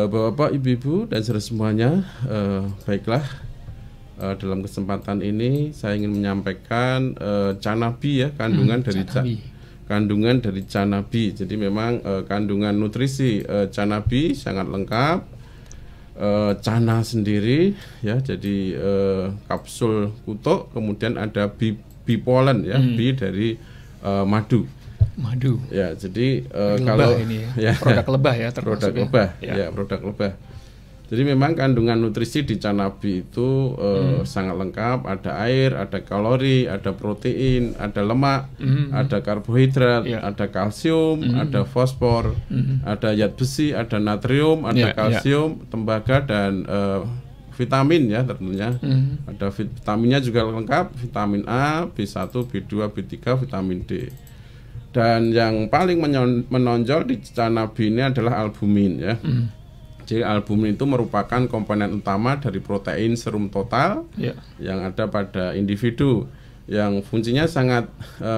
Bapak, Ibu-ibu dan saudara semuanya, baiklah, dalam kesempatan ini saya ingin menyampaikan Canabi ya, kandungan dari Canabi. Jadi memang kandungan nutrisi Canabi sangat lengkap. Cana sendiri ya, jadi kapsul kutuk, kemudian ada bipolen ya, bi dari madu ya. Jadi kalau ini ya, produk lebah ya, produk lebah ya, produk lebah. Jadi memang kandungan nutrisi di Canabi itu sangat lengkap. Ada air, ada kalori, ada protein, ada lemak, ada karbohidrat, ada kalsium, ada fosfor, ada zat besi, ada natrium, ada kalsium, tembaga, dan vitamin ya tentunya. Ada vitaminnya juga lengkap, vitamin A, B1, B2, B3, vitamin D. Dan yang paling menonjol di Canabi ini adalah albumin ya. Jadi albumin itu merupakan komponen utama dari protein serum total yang ada pada individu, yang fungsinya sangat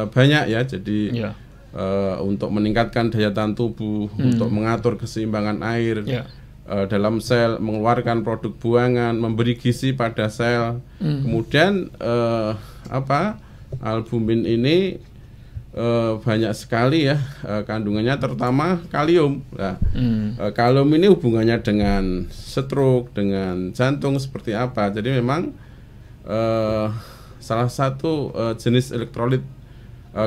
banyak ya. Jadi untuk meningkatkan daya tahan tubuh, untuk mengatur keseimbangan air dalam sel, mengeluarkan produk buangan, memberi gizi pada sel. Kemudian albumin ini banyak sekali ya kandungannya, terutama kalium. Nah, kalium ini hubungannya dengan stroke, dengan jantung seperti apa. Jadi memang salah satu jenis elektrolit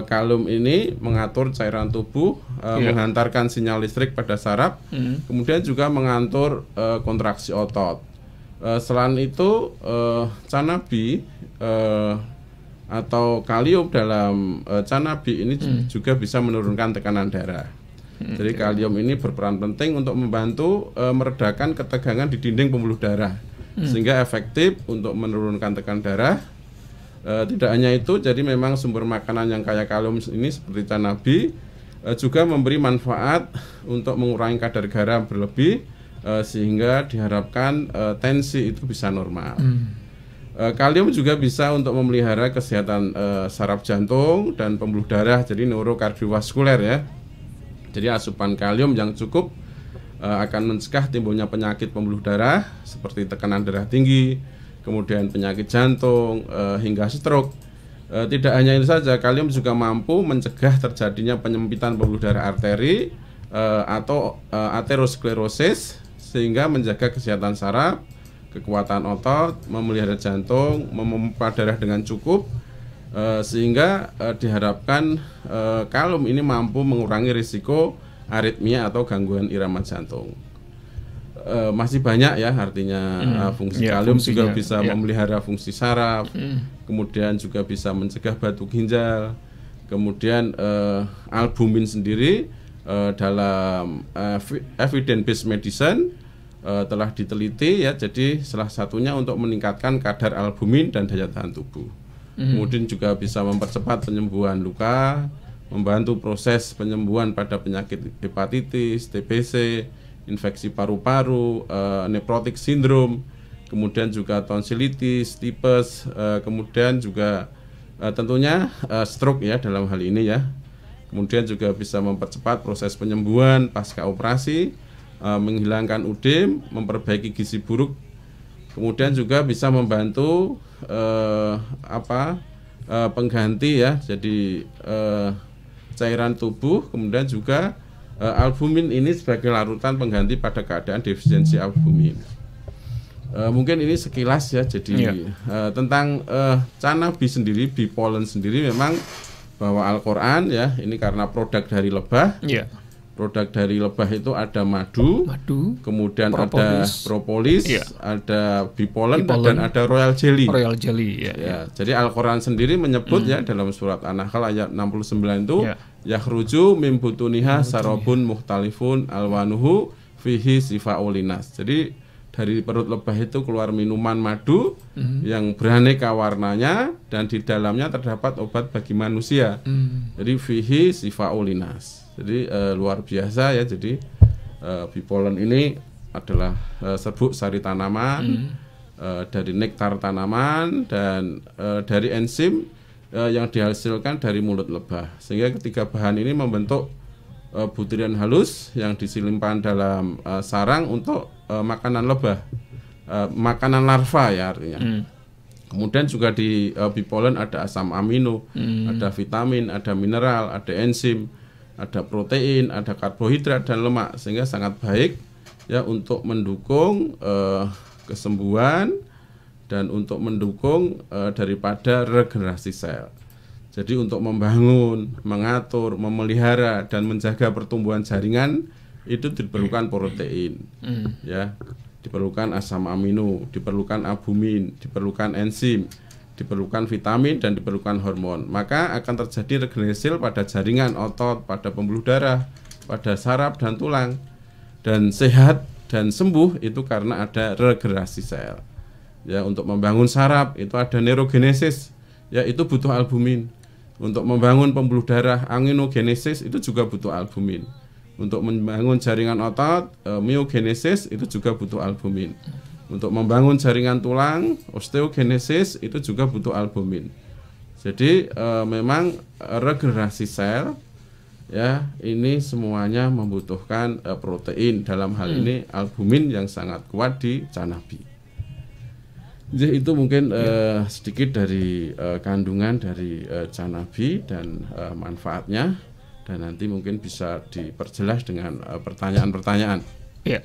kalium ini mengatur cairan tubuh, menghantarkan sinyal listrik pada saraf, kemudian juga mengatur kontraksi otot. Selain itu Canabi atau kalium dalam Canabi ini juga bisa menurunkan tekanan darah. Jadi kalium ini berperan penting untuk membantu meredakan ketegangan di dinding pembuluh darah, sehingga efektif untuk menurunkan tekanan darah. Tidak hanya itu, jadi memang sumber makanan yang kaya kalium ini seperti Canabi juga memberi manfaat untuk mengurangi kadar garam berlebih, sehingga diharapkan tensi itu bisa normal. Kalium juga bisa untuk memelihara kesehatan saraf jantung dan pembuluh darah, jadi neurokardiovaskuler ya. Jadi asupan kalium yang cukup akan mencegah timbulnya penyakit pembuluh darah seperti tekanan darah tinggi, kemudian penyakit jantung, hingga stroke. Tidak hanya itu saja, kalium juga mampu mencegah terjadinya penyempitan pembuluh darah arteri atau aterosklerosis, sehingga menjaga kesehatan saraf, kekuatan otot, memelihara jantung, memompa darah dengan cukup, sehingga diharapkan kalium ini mampu mengurangi risiko aritmia atau gangguan irama jantung. Masih banyak ya artinya fungsi kalium juga bisa memelihara fungsi saraf, kemudian juga bisa mencegah batu ginjal. Kemudian albumin sendiri dalam evidence based medicine telah diteliti ya, jadi salah satunya untuk meningkatkan kadar albumin dan daya tahan tubuh. Kemudian juga bisa mempercepat penyembuhan luka, membantu proses penyembuhan pada penyakit hepatitis, TBC, infeksi paru-paru, nephrotic syndrome, kemudian juga tonsilitis, tipes, kemudian juga tentunya stroke ya dalam hal ini ya. Kemudian juga bisa mempercepat proses penyembuhan pasca operasi, menghilangkan udem, memperbaiki gizi buruk, kemudian juga bisa membantu pengganti ya, jadi cairan tubuh, kemudian juga albumin ini sebagai larutan pengganti pada keadaan defisiensi albumin. Mungkin ini sekilas ya, jadi tentang Canabi sendiri, bipolen sendiri, memang bahwa Al-Quran ya, ini karena produk dari lebah. Produk dari lebah itu ada madu, kemudian ada propolis, ada bipolen, dan ada royal jelly. Ya. Jadi Al-Quran sendiri menyebut ya dalam surat An-Nahl ayat 69 itu, yakhruju mim butuniha sarabun mukhtalifun alwanuhu fihi sifaulinas. Jadi dari perut lebah itu keluar minuman madu yang beraneka warnanya, dan di dalamnya terdapat obat bagi manusia. Jadi fihi sifaulinas. Jadi luar biasa ya. Jadi bipolen ini adalah serbuk sari tanaman, dari nektar tanaman, dan dari enzim yang dihasilkan dari mulut lebah, sehingga ketiga bahan ini membentuk butiran halus yang disimpan dalam sarang untuk makanan lebah, makanan larva ya artinya. Kemudian juga di bipolen ada asam amino, ada vitamin, ada mineral, ada enzim, ada protein, ada karbohidrat dan lemak, sehingga sangat baik ya untuk mendukung kesembuhan dan untuk mendukung daripada regenerasi sel. Jadi untuk membangun, mengatur, memelihara dan menjaga pertumbuhan jaringan itu diperlukan protein, ya, diperlukan asam amino, diperlukan albumin, diperlukan enzim, diperlukan vitamin dan diperlukan hormon. Maka akan terjadi regenerasi sel pada jaringan otot, pada pembuluh darah, pada saraf dan tulang. Dan sehat dan sembuh itu karena ada regenerasi sel. Ya, untuk membangun saraf itu ada neurogenesis, ya itu butuh albumin. Untuk membangun pembuluh darah angiogenesis itu juga butuh albumin. Untuk membangun jaringan otot myogenesis itu juga butuh albumin. Untuk membangun jaringan tulang osteogenesis itu juga butuh albumin. Jadi memang regenerasi sel ya ini semuanya membutuhkan protein, dalam hal ini albumin yang sangat kuat di canapi. Jadi itu mungkin sedikit dari kandungan dari canapi dan manfaatnya, dan nanti mungkin bisa diperjelas dengan pertanyaan-pertanyaan. Ya.